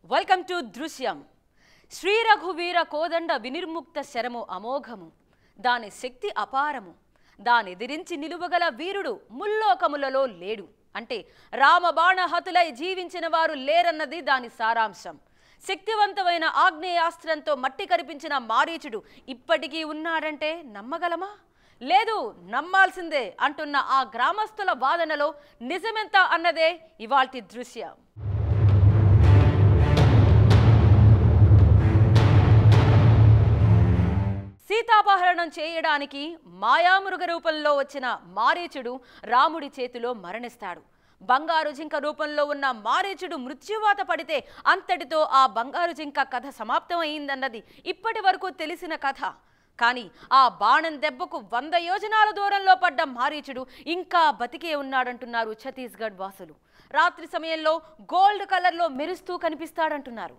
Welcome to దృశ్యం. శ్రీ రఘువీర కోదండ వినిర్ముక్త శరము అమోఘము, దాని శక్తి అపారము, దానెదిరించి నిలువగల వీరుడు ముల్లోకములలో లేడు. అంటే రామబాణ హతులై జీవించిన వారు లేరన్నది దాని సారాంశం. శక్తివంతమైన ఆగ్నేయాస్త్రంతో మట్టి కరిపించిన మారీచుడు ఇప్పటికీ ఉన్నాడంటే నమ్మగలమా? లేదు, నమ్మాల్సిందే అంటున్న ఆ గ్రామస్తుల వాదనలో నిజమెంత అన్నదే ఇవాల్టి దృశ్యం. సీతాపహరణం చేయడానికి మాయామృగ రూపంలో వచ్చిన మారీచుడు రాముడి చేతిలో మరణిస్తాడు. బంగారు జింక రూపంలో ఉన్న మారీచుడు మృత్యువాత పడితే అంతటితో ఆ బంగారు జింక కథ సమాప్తం అయిందన్నది ఇప్పటి వరకు తెలిసిన కథ. కానీ ఆ బాణం దెబ్బకు 100 యోజనాల దూరంలో పడ్డ మారీచుడు ఇంకా బతికే ఉన్నాడంటున్నారు ఛత్తీస్గఢ్ వాసులు. రాత్రి సమయంలో గోల్డ్ కలర్లో మెరుస్తూ కనిపిస్తాడంటున్నారు.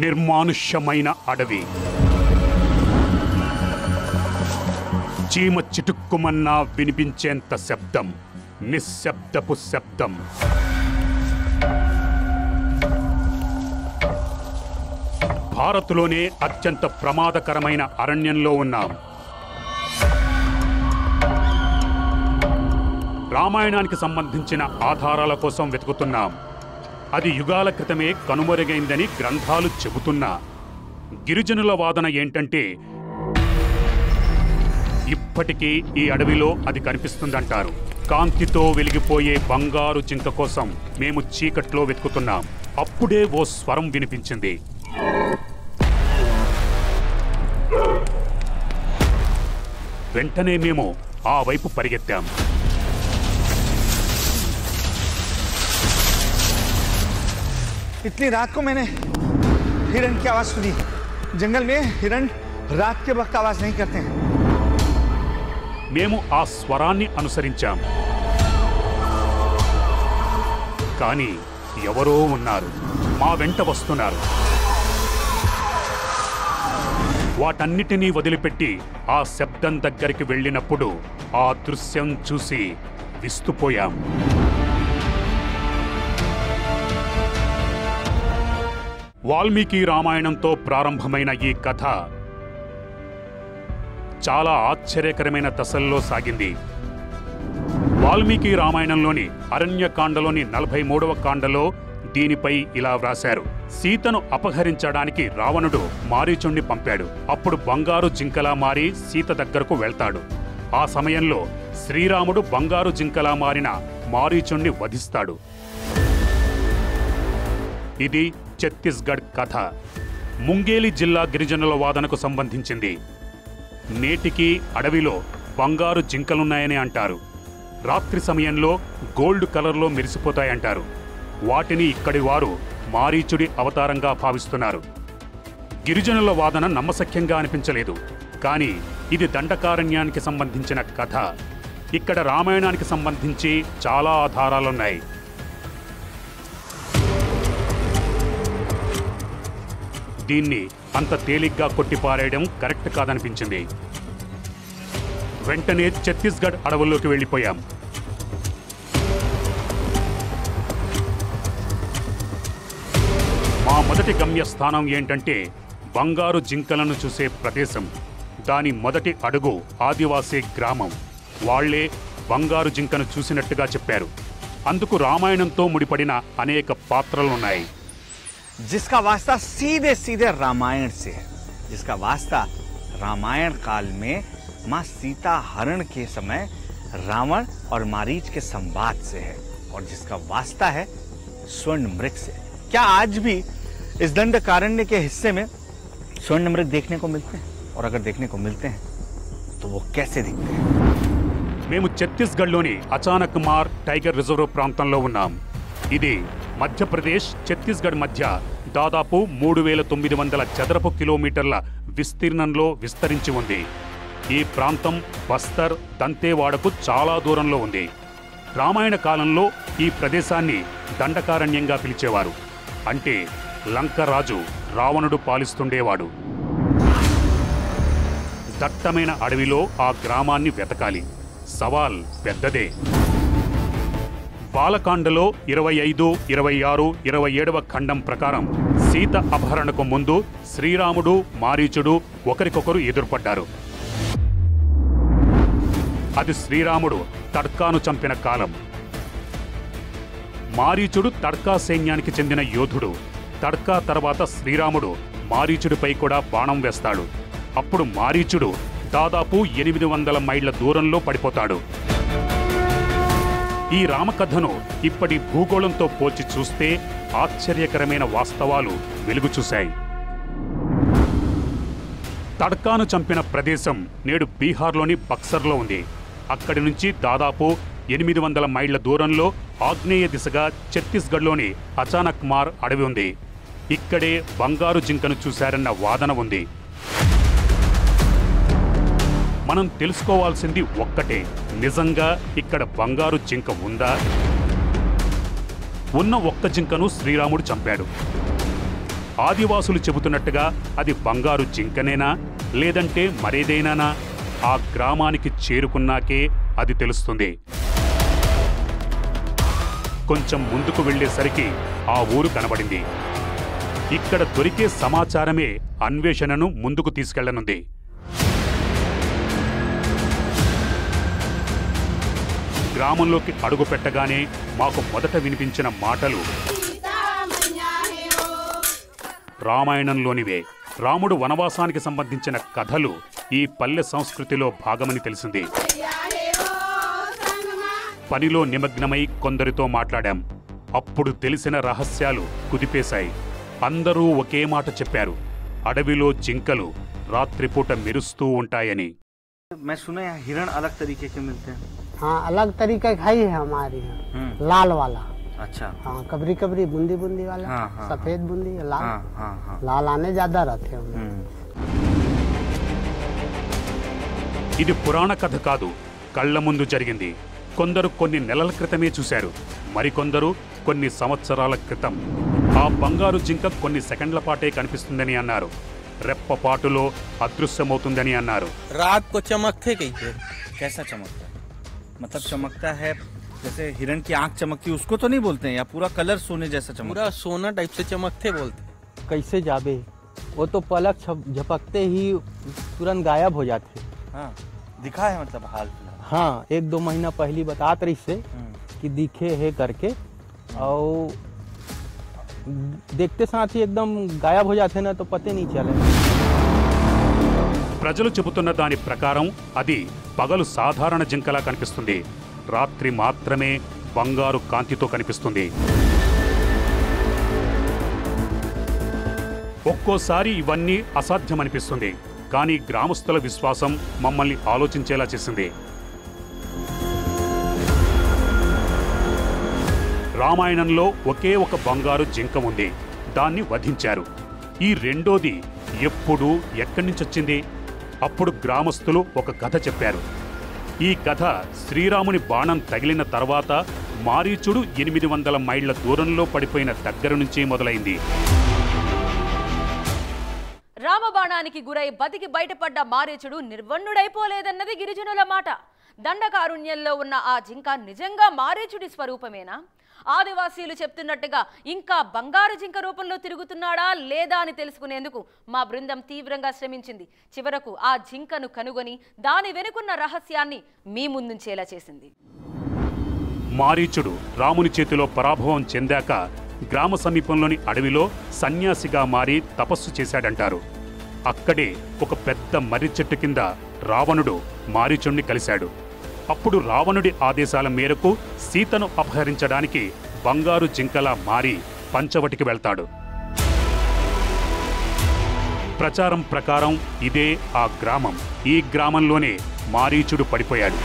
నిర్మానుష్యమైన అడవి, చీమ చిటుక్కుమన్నా వినిపించేంత శబ్దం, నిశ్శబ్దపు శబ్దం. భారత్లోనే అత్యంత ప్రమాదకరమైన అరణ్యంలో ఉన్నాం. రామాయణానికి సంబంధించిన ఆధారాల కోసం వెతుకుతున్నాం. అది యుగాల క్రితమే కనుమరుగైందని గ్రంథాలు చెబుతున్నా గిరిజనుల వాదన ఏంటంటే ఇప్పటికీ ఈ అడవిలో అది కనిపిస్తుందంటారు. కాంతితో వెలిగిపోయే బంగారు జింక కోసం మేము చీకట్లో వెతుకుతున్నాం. అప్పుడే ఓ స్వరం వినిపించింది. వెంటనే మేము ఆ వైపు పరిగెత్తాం. इतनी रात को मैंने हिरण की आवाज सुनी. जंगल में हिरण रात के वक्त आवाज नहीं करते हैं. మేము ఆ స్వరాన్ని అనుసరించాం. కానీ ఎవరో ఉన్నారు, మా వెంట వస్తున్నారు. వాటన్నిటినీ వదిలిపెట్టి ఆ శబ్దం దగ్గరికి వెళ్ళినప్పుడు ఆ దృశ్యం చూసి విస్తుపోయాం. వాల్మీకి రామాయణంతో ప్రారంభమైన ఈ కథ చాలా ఆశ్చర్యకరమైన దశల్లో సాగింది. వాల్మీకి రామాయణంలోని అరణ్యకాండలోని 43వ కాండలో దీనిపై ఇలా వ్రాశారు. సీతను అపహరించడానికి రావణుడు మారీచుణ్ణి పంపాడు. అప్పుడు బంగారు జింకలా మారి సీత దగ్గరకు వెళ్తాడు. ఆ సమయంలో శ్రీరాముడు బంగారు జింకలా మారిన మారీచుణ్ణి వధిస్తాడు. ఇది ఛత్తీస్గఢ్ కథ. ముంగేలి జిల్లా గిరిజనుల వాదనకు సంబంధించింది. నేటికి అడవిలో బంగారు జింకలున్నాయని అంటారు. రాత్రి సమయంలో గోల్డ్ కలర్లో మెరిసిపోతాయంటారు. వాటిని ఇక్కడి వారు మారీచుడి అవతారంగా భావిస్తున్నారు. గిరిజనుల వాదన నమ్మశక్యంగా అనిపించలేదు. కానీ ఇది దండకారణ్యానికి సంబంధించిన కథ. ఇక్కడ రామాయణానికి సంబంధించి చాలా ఆధారాలున్నాయి. దీన్ని అంత తేలిగ్గా కొట్టిపారేయడం కరెక్ట్ కాదనిపించింది. వెంటనే ఛత్తీస్గఢ్ అడవుల్లోకి వెళ్ళిపోయాం. మా మొదటి గమ్యస్థానం ఏంటంటే బంగారు జింకలను చూసే ప్రదేశం. దాని మొదటి అడుగు ఆదివాసీ గ్రామం. వాళ్లే బంగారు జింకను చూసినట్టుగా చెప్పారు. అందుకు రామాయణంతో ముడిపడిన అనేక పాత్రలున్నాయి. जिसका वास्ता सीधे सीधे रामायण से है. जिसका वास्ता रामायण काल में माँ सीता हरण के समय रावण और मारीच के संवाद से है. और जिसका वास्ता है स्वर्ण मृग से. क्या आज भी इस दंडकारण्य के हिस्से में स्वर्ण मृग देखने को मिलते हैं? और अगर देखने को मिलते हैं तो वो कैसे दिखते हैं? మేము ఛత్తీస్గఢ్లోని అచానక్ మార్ టైగర్ రిజర్వ్ ప్రాంతంలో ఉన్నాం. ఇది మధ్యప్రదేశ్ ఛత్తీస్గఢ్ మధ్య దాదాపు 3900 చదరపు కిలోమీటర్ల విస్తీర్ణంలో విస్తరించి ఉంది. ఈ ప్రాంతం బస్తర్, దంతేవాడకు చాలా దూరంలో ఉంది. రామాయణ కాలంలో ఈ ప్రదేశాన్ని దండకారణ్యంగా పిలిచేవారు. అంటే లంకరాజు రావణుడు పాలిస్తుండేవాడు. దట్టమైన అడవిలో ఆ గ్రామాన్ని వెతకాలి. సవాల్ పెద్దదే. బాలకాండలో 25, 26, 27వ ఖండం ప్రకారం సీత అపహరణకు ముందు శ్రీరాముడు మారీచుడు ఒకరికొకరు ఎదురుపడ్డారు. అది శ్రీరాముడు తడ్కాను చంపిన కాలం. మారీచుడు తడ్కా సైన్యానికి చెందిన యోధుడు. తడ్కా తర్వాత శ్రీరాముడు మారీచుడిపై కూడా బాణం వేస్తాడు. అప్పుడు మారీచుడు దాదాపు 800 మైళ్ల దూరంలో పడిపోతాడు. ఈ రామకథను ఇప్పటి భూగోళంతో పోల్చి చూస్తే ఆశ్చర్యకరమైన వాస్తవాలు వెలుగు చూశాయి. తడ్కాను చంపిన ప్రదేశం నేడు బీహార్లోని బక్సర్లో ఉంది. అక్కడి నుంచి దాదాపు 800 మైళ్ల దూరంలో ఆగ్నేయ దిశగా ఛత్తీస్గఢ్లోని అచానక్మార్ అడవి ఉంది. ఇక్కడే బంగారు జింకను చూశారన్న వాదన ఉంది. మనం తెలుసుకోవాల్సింది ఒక్కటే, నిజంగా ఇక్కడ బంగారు జింక ఉందా? ఉన్న ఒక్క జింకను శ్రీరాముడు చంపాడు. ఆదివాసులు చెబుతున్నట్టుగా అది బంగారు జింకనేనా, లేదంటే మరేదైనానా? ఆ గ్రామానికి చేరుకున్నాకే అది తెలుస్తుంది. కొంచెం ముందుకు వెళ్లేసరికి ఆ ఊరు కనబడింది. ఇక్కడ దొరికే సమాచారమే అన్వేషణను ముందుకు తీసుకెళ్లనుంది. గ్రామంలోకి అడుగు పెట్టగానే మాకు మొదట వినిపించిన మాటలు రామాయణంలోనివే. రాముడు వనవాసానికి సంబంధించిన కథలు ఈ పల్లె సంస్కృతిలో భాగమని తెలిసింది. పనిలో నిమగ్నమై కొందరితో మాట్లాడాం. అప్పుడు తెలిసిన రహస్యాలు కుదిపేశాయి. అందరూ ఒకే మాట చెప్పారు, అడవిలో జింకలు రాత్రిపూట మెరుస్తూ ఉంటాయని. मैं सुना है हिरण अलग तरीके के मिलते हैं। हाँ, अलग तरीका का ही है हमारे यहाँ। लाल वाला। अच्छा। हाँ, कबरी कबरी बूंदी बूंदी वाला। हाँ, हाँ, सफेद बूंदी लाल। हाँ, हाँ, हाँ। लाल आने ज्यादा रहते हैं। ఇది పురాణ కథ కాదు, కళ్ల ముందు జరిగింది. కొందరు కొన్ని నెలల క్రితమే చూశారు, మరికొందరు కొన్ని సంవత్సరాల క్రితం. ఆ బంగారు జింక కొన్ని సెకండ్ల పాటే కనిపిస్తుందని అన్నారు. రెప్పపాటులో అదృశ్యమవుతుందని అన్నారు. रात को चमकते कैसे? कैसा चमकता है? मतलब चमकता है जैसे हिरण की आंख चमकती, उसको तो नहीं बोलते हैं, या पूरा कलर सोने जैसा चमकता? पूरा सोना टाइप से चमकते बोलते। कैसे जाबे, वो तो पलक झपकते ही तुरंत गायब हो जाते। हाँ, दिखा है मतलब हाल फिलहाल? हाँ, 1-2 महीना पहली बतात रही से कि दिखे है करके, और देखते साथ ही एकदम गायब हो जाते ना, तो पते नहीं चले। ప్రజలు చెబుతున్న దాని ప్రకారం అది పగలు సాధారణ జింకలా కనిపిస్తుంది, రాత్రి మాత్రమే బంగారు కాంతితో కనిపిస్తుంది. ఒక్కోసారి ఇవన్నీ అసాధ్యమనిపిస్తుంది, కానీ గ్రామస్తుల విశ్వాసం మమ్మల్ని ఆలోచించేలా చేసింది. రామాయణంలో ఒకే ఒక బంగారు జింక ఉంది, దాన్ని వధించారు. ఈ రెండోది ఎప్పుడు ఎక్కడి నుంచి వచ్చింది? అప్పుడు గ్రామస్తులు ఒక కథ చెప్పారు. ఈ కథ శ్రీరాముని బాణం తగిలిన తర్వాత మారీచుడు 800 మైళ్ల దూరంలో పడిపోయిన దగ్గర నుంచి మొదలైంది. రామబాణానికి గురై బతికి బయటపడ్డ మారీచుడు నిర్వన్నుడైపోలేదన్నది గిరిజనుల మాట. దండకారుణ్యంలో ఉన్న ఆ జింక నిజంగా మారీచుడి స్వరూపమేనా? ఆదివాసీలు చెప్తున్నట్టుగా ఇంకా బంగారు జింక రూపంలో తిరుగుతున్నాడా లేదా అని తెలుసుకునేందుకు మా బృందం తీవ్రంగా శ్రమించింది. చివరకు ఆ జింకను కనుగొని దాని వెనుకున్న రహస్యాన్ని మీ ముందుంచేలా చేసింది. మారీచుడు రాముని చేతిలో పరాభవం చెందాక గ్రామ సమీపంలోని అడవిలో సన్యాసిగా మారి తపస్సు చేశాడంటారు. అక్కడే ఒక పెద్ద మర్రి చెట్టు కింద రావణుడు మారీచుణ్ణి కలిశాడు. అప్పుడు రావణుడి ఆదేశాల మేరకు సీతను అపహరించడానికి బంగారు జింకలా మారి పంచవటికి వెళ్తాడు. ప్రచారం ప్రకారం ఇదే ఆ గ్రామం. ఈ గ్రామంలోనే మారీచుడు పడిపోయాడు.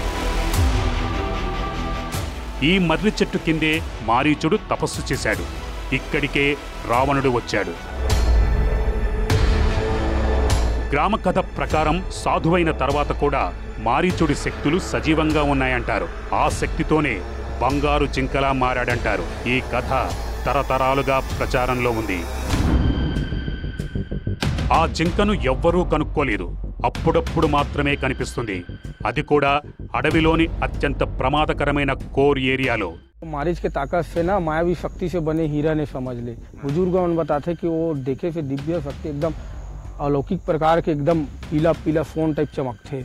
ఈ మర్రి చెట్టు కిందే మారీచుడు తపస్సు చేశాడు. ఇక్కడికే రావణుడు వచ్చాడు. గ్రామ కథ ప్రకారం సాధువైన తర్వాత కూడా మారీచుడి శక్తులు సజీవంగా ఉన్నాయంటారు. ఆ శక్తితోనే బంగారు జింకలా మారాడంటారు. ఈ కథ తరతరాలుగా ప్రచారంలో ఉంది. ఆ జింకను ఎవ్వరూ కనుక్కోలేదు. అప్పుడప్పుడు మాత్రమే కనిపిస్తుంది. అది కూడా అడవిలోని అత్యంత ప్రమాదకరమైన కోర్ ఏరియాలో. मारीच के ताकत से ना मायावी शक्ति से बने हीरा ने समझ ले। बुजुर्ग बताते कि वो देखे से दिव्य शक्ति एकदम अलौकिक प्रकार के एकदम पीला पीला फोन टाइप चमकते।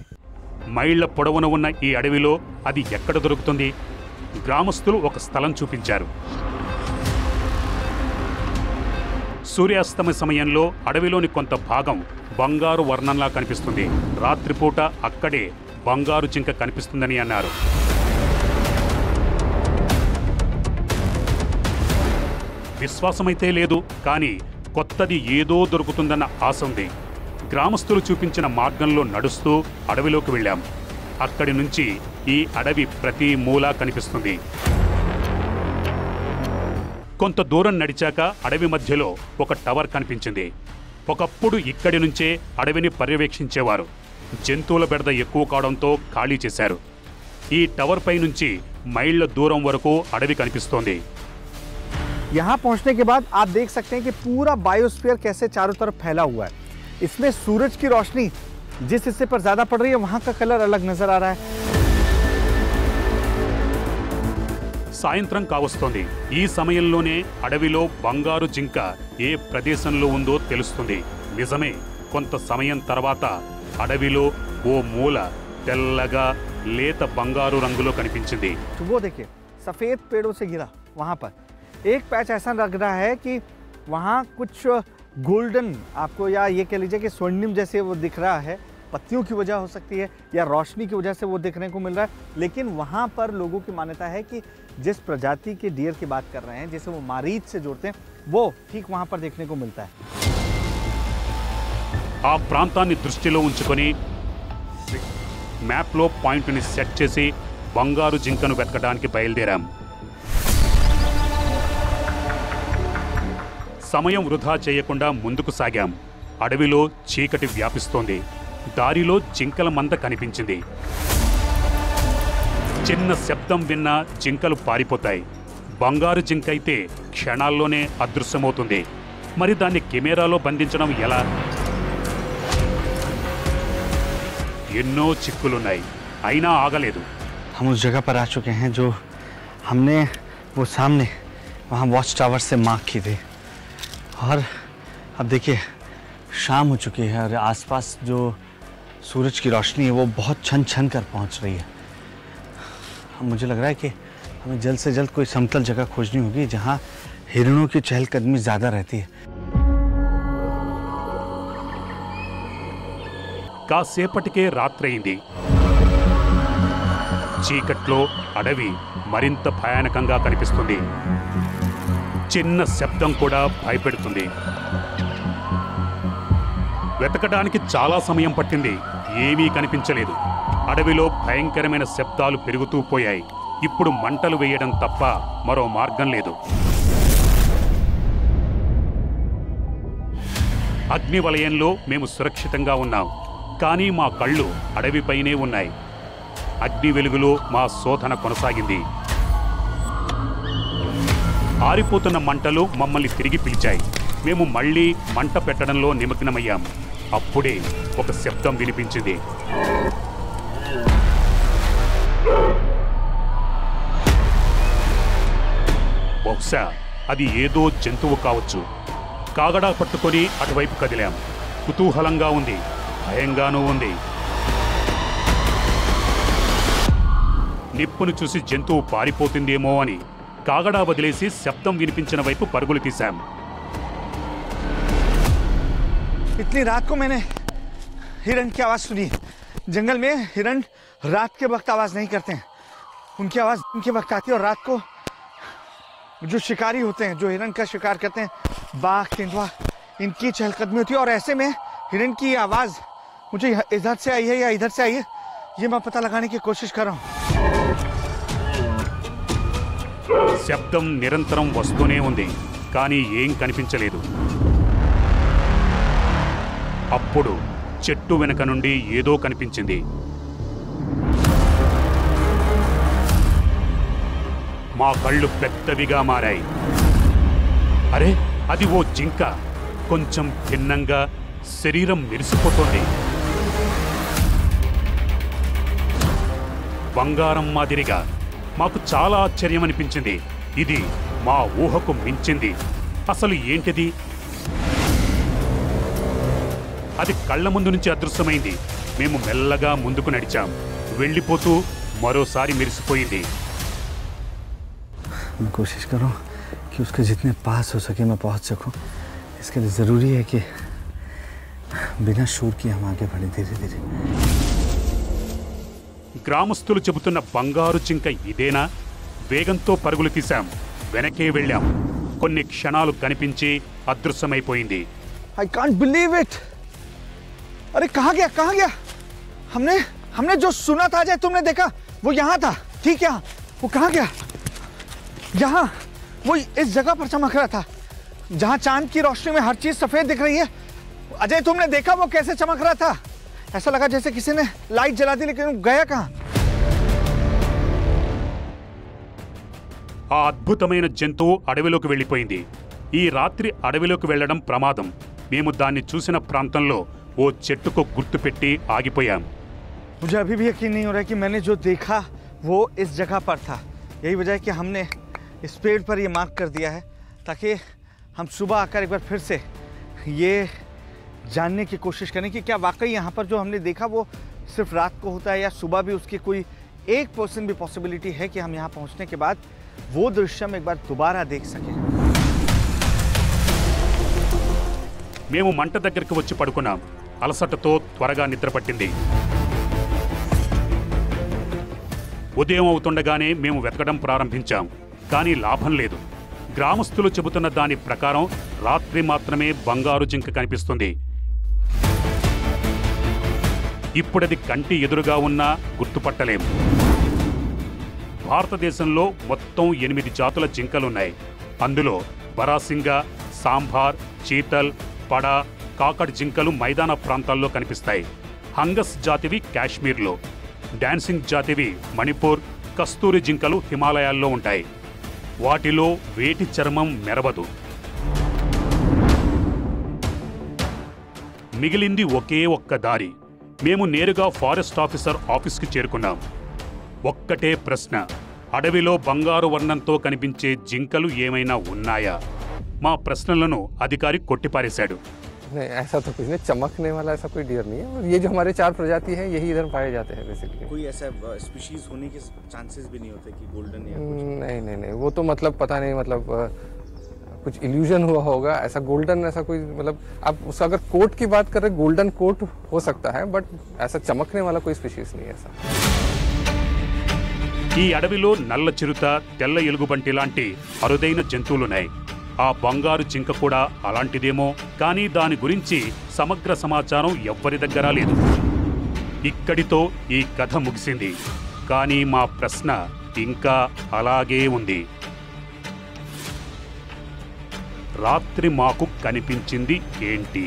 మైళ్ల పొడవున ఉన్న ఈ అడవిలో అది ఎక్కడ దొరుకుతుంది? గ్రామస్తులు ఒక స్థలం చూపించారు. సూర్యాస్తమ సమయంలో అడవిలోని కొంత భాగం బంగారు వర్ణంలా కనిపిస్తుంది. రాత్రిపూట అక్కడే బంగారు జింక కనిపిస్తుందని అన్నారు. విశ్వాసమైతే లేదు, కానీ కొత్తది ఏదో దొరుకుతుందన్న ఆశ ఉంది. గ్రామస్తులు చూపించిన మార్గంలో నడుస్తూ అడవిలోకి వెళ్ళాం. అక్కడి నుంచి ఈ అడవి ప్రతి మూలా కనిపిస్తుంది. కొంత దూరం నడిచాక అడవి మధ్యలో ఒక టవర్ కనిపించింది. ఒకప్పుడు ఇక్కడి నుంచే అడవిని పర్యవేక్షించేవారు. జంతువుల బెడద ఎక్కువ కావడంతో ఖాళీ చేశారు. ఈ టవర్ పై నుంచి మైళ్ళ దూరం వరకు అడవి కనిపిస్తోంది. यहाँ पहुंचने के बाद आप देख सकते हैं कि पूरा बायोस्फीयर कैसे चारों तरफ फैला हुआ है। इसमें सूरज की रोशनी जिस हिस्से पर ज्यादा पड़ रही है वहां का कलर अलग नजर आ रहा है। సాయంత్రం కావస్తోంది. ఈ సమయంలోనే అడవిలో బంగారు జింక ఏ ప్రదేశంలో ఉందో తెలుస్తుంది. నిజమే, కొంత సమయం తర్వాత అడవిలో ఓ మూల తెల్లగా లేత బంగారు రంగులో కనిపించింది. तो वो देखिए सफेद पेड़ों से घिरा वहां पर एक पैच ऐसा लग रहा है कि वहाँ कुछ गोल्डन आपको या ये कह लीजिए कि स्वर्णिम जैसे वो दिख रहा है। पत्तियों की वजह हो सकती है या रोशनी की वजह से वो देखने को मिल रहा है। लेकिन वहाँ पर लोगों की मान्यता है कि जिस प्रजाति के डियर की बात कर रहे हैं, जिसे वो मारीच से जोड़ते हैं, वो ठीक वहाँ पर देखने को मिलता है। ఆ ప్రాంతాన్ని దృష్టిలో ఉంచుకొని మ్యాప్లో పాయింట్ని సెట్ చేసి బంగారు జింకను వెతకడానికి బయలుదేరాం. సమయం వృధా చేయకుండా ముందుకు సాగాం. అడవిలో చీకటి వ్యాపిస్తోంది. దారిలో జింకల మంద కనిపించింది. చిన్న శబ్దం విన్నా జింకలు పారిపోతాయి. బంగారు జింక అయితే క్షణాల్లోనే అదృశ్యమవుతుంది. మరి దాన్ని కెమెరాలో బంధించడం ఎలా? ఎన్నో చిక్కులున్నాయి, అయినా ఆగలేదు. हम उस जगह पर आ चुके हैं जो हमने वो सामने वहाँ वॉच टावर से मार्क की थी। और अब देखिए शाम हो चुकी है और आसपास जो सूरज की रोशनी है वो बहुत छन छन कर पहुँच रही है। मुझे लग रहा है कि हमें जल्द से जल्द कोई समतल जगह खोजनी होगी जहाँ हिरणों की चहलकदमी ज़्यादा रहती है। కాసేపటికే రాత్రయింది. చీకట్లో అడవి మరింత భయానకంగా కనిపిస్తుంది. చిన్న శబ్దం కూడా భయపెడుతుంది. వెతకడానికి చాలా సమయం పట్టింది. ఏమీ కనిపించలేదు. అడవిలో భయంకరమైన శబ్దాలు పెరుగుతూ పోయాయి. ఇప్పుడు మంటలు వేయడం తప్ప మరో మార్గం లేదు. అగ్ని వలయంలో మేము సురక్షితంగా ఉన్నాం. కానీ మా కళ్ళు అడవిపైనే ఉన్నాయి. అగ్ని వెలుగులో మా శోధన కొనసాగింది. ఆరిపోతున్న మంటలు మమ్మల్ని తిరిగి పిలిచాయి. మేము మళ్ళీ మంట పెట్టడంలో నిమగ్నమయ్యాం. అప్పుడే ఒక శబ్దం వినిపించింది. బహుశా అది ఏదో జంతువు కావచ్చు. కాగడా పట్టుకొని అటువైపు కదిలాం. కుతూహలంగా ఉంది, భయంగానూ ఉంది. నిప్పును చూసి జంతువు పారిపోతుందేమో అని కాగడా వదిలేసి శబ్దం వినిపించిన వైపు పరుగులు తీశాం. इतनी रात को मैंने हिरण की आवाज़ सुनी। जंगल में हिरण रात के वक्त आवाज़ नहीं करते हैं। उनकी आवाज़ दिन के वक्त आती है और रात को जो शिकारी होते हैं, जो हिरण का शिकार करते हैं, बाघ, तेंदुआ, इनकी चहलकदमी होती है। और ऐसे में हिरण की आवाज़ मुझे इधर से आई है या इधर से आई है, ये मैं पता लगाने की कोशिश कर रहा हूँ। శబ్దం నిరంతరం వస్తూనే ఉంది, కానీ ఏం కనిపించలేదు. అప్పుడు చెట్టు వెనక నుండి ఏదో కనిపించింది. మా కళ్ళు పెద్దవిగా మారాయి. అరే, అది ఓ జింక. కొంచెం భిన్నంగా శరీరం మెరిసిపోతోంది. బంగారం మాదిరిగా. మాకు చాలా ఆశ్చర్యం అనిపించింది. ఇది మా ఊహకు మించింది. అసలు ఏంటిది? అది కళ్ళ ముందు నుంచి అదృశ్యమైంది. మేము మెల్లగా ముందుకు నడిచాం. వెళ్ళిపోతూ మరోసారి మెరిసిపోయింది. मैं कोशिश करूं कि उसके जितने पास हो सके मैं पहुंच सकूं. इसके लिए ज़रूरी है कि बिना शोर किए हम आगे बढ़े धीरे धीरे. గ్రామస్తులు చెబుతున్న బంగారు జింక ఇదేనా? వేగంతో పరుగులు తీశాం. వెనకే వెళ్ళాం. కొన్ని క్షణాలు కనిపించి అదృశ్యమైపోయింది. I can't believe it. अरे कहाँ गया? हमने जो सुना था अजय, तुमने देखा? वो यहाँ था, ठीक है? वो कहाँ गया? यहाँ, वो इस जगह पर चमक रहा था जहाँ चांद की रोशनी में हर चीज सफेद दिख रही है. अजय, तुमने देखा वो कैसे चमक रहा था? ऐसा लगा जैसे किसी ने लाइट जला दी, लेकिन गया कहाँ? ఆ అద్భుతమైన జంతువు అడవిలోకి వెళ్ళిపోయింది. ఈ రాత్రి అడవిలోకి వెళ్లడం ప్రమాదం. మేము దాన్ని చూసిన ప్రాంతంలో ఓ చెట్టుకు గుర్తుపెట్టి ఆగిపోయాం. मुझे अभी भी यकीन नहीं हो रहा कि मैंने जो देखा वो इस जगह पर था. यही वजह है कि हमने इस पेड़ पर ये मार्क कर दिया है ताकि हम सुबह आकर एक बार फिर से ये जानने की कोशिश करें कि क्या वाकई यहाँ पर जो हमने देखा वो सिर्फ रात को होता है या सुबह भी उसकी कोई 1% भी पॉसिबिलिटी है कि हम यहाँ पहुँचने के बाद वो दृश्य हम एक बार दोबारा देख सकें. మేము మంట దగ్గరికి వచ్చి పడుకున్నాం. అలసటతో త్వరగా నిద్రపట్టింది. ఉదయం అవుతుండగానే మేము వెతకడం ప్రారంభించాం. కానీ లాభం లేదు. గ్రామస్తులు చెబుతున్న దాని ప్రకారం రాత్రి మాత్రమే బంగారు జింక కనిపిస్తుంది. ఇప్పుడది కంటి ఎదురుగా ఉన్నా గుర్తుపట్టలేం. భారతదేశంలో మొత్తం 8 జాతుల జింకలున్నాయి. అందులో బరాసింగా, సాంబార్, చీతల్, పడా, కాకడ్ జింకలు మైదాన ప్రాంతాల్లో కనిపిస్తాయి. హంగస్ జాతివి కాశ్మీర్లో, డాన్సింగ్ జాతివి మణిపూర్, కస్తూరి జింకలు హిమాలయాల్లో ఉంటాయి. వాటిలో వేటి చర్మం మెరవదు. మిగిలింది ఒకే ఒక్క దారి. మేము నేరుగా ఫారెస్ట్ ఆఫీసర్ ఆఫీస్కి చేరుకున్నాం. ఒక్కటే ప్రశ్న, అడవిలో బంగారు వర్ణంతో కనిపించే జింకలు ఏమైనా ఉన్నాయా? మా ప్రశ్నలను అధికారి కొట్టిపారేశాడు. नहीं, ऐसा तो कुछ नहीं. चमकने वाला ऐसा कोई डियर नहीं है. और ये जो हमारे 4 प्रजाति हैं यही इधर पाए जाते हैं बेसिकली. कोई ऐसा स्पीशीज होने के चांसेस भी नहीं होते कि गोल्डन या नहीं, वो तो मतलब पता नहीं, मतलब कुछ इल्यूजन हुआ होगा. ऐसा गोल्डन ऐसा कोई, मतलब आप उसका अगर कोट की बात करें, गोल्डन कोट हो सकता है, बट ऐसा चमकने वाला कोई स्पीशीज नहीं है ऐसा. ఈ అడవిలో నల్ల చిరుత, తెల్ల ఎలుగుబంటి లాంటి అరుదైన జంతువులున్నాయి. ఆ బంగారు జింక కూడా అలాంటిదేమో. కానీ దాని గురించి సమగ్ర సమాచారం ఎవ్వరి దగ్గర లేదు. ఇక్కడితో ఈ కథ ముగిసింది. కానీ మా ప్రశ్న ఇంకా అలాగే ఉంది. రాత్రి మాకు కనిపించింది ఏంటి?